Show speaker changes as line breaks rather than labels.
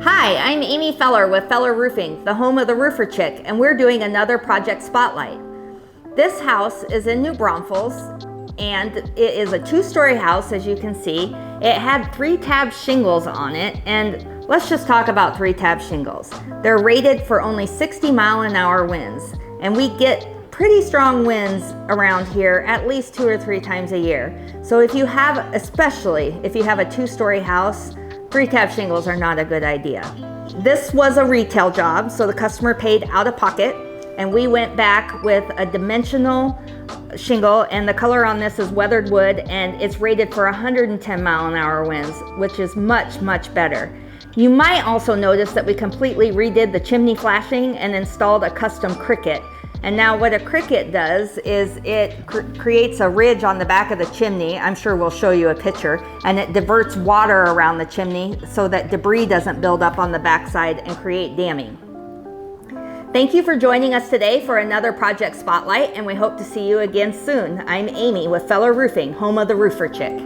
Hi, I'm Amy Feller with Feller Roofing, the home of the Roofer Chick, and we're doing another project spotlight. This house is in New Braunfels, and it is a two-story house, as you can see. It had 3-tab shingles on it, and let's just talk about 3-tab shingles. They're rated for only 60-mile-an-hour winds, and we get pretty strong winds around here at least 2 or 3 times a year. So if you have, especially if you have a two-story house, 3-tab shingles are not a good idea. This was a retail job, so the customer paid out of pocket, and we went back with a dimensional shingle, and the color on this is weathered wood, and it's rated for 110-mile-an-hour winds, which is much, much better. You might also notice that we completely redid the chimney flashing and installed a custom cricket. And now what a cricket does is it creates a ridge on the back of the chimney. I'm sure we'll show you a picture, and it diverts water around the chimney so that debris doesn't build up on the backside and create damming. Thank you for joining us today for another project spotlight, and we hope to see you again soon. I'm Amy with Feller Roofing, home of the Roofer Chick.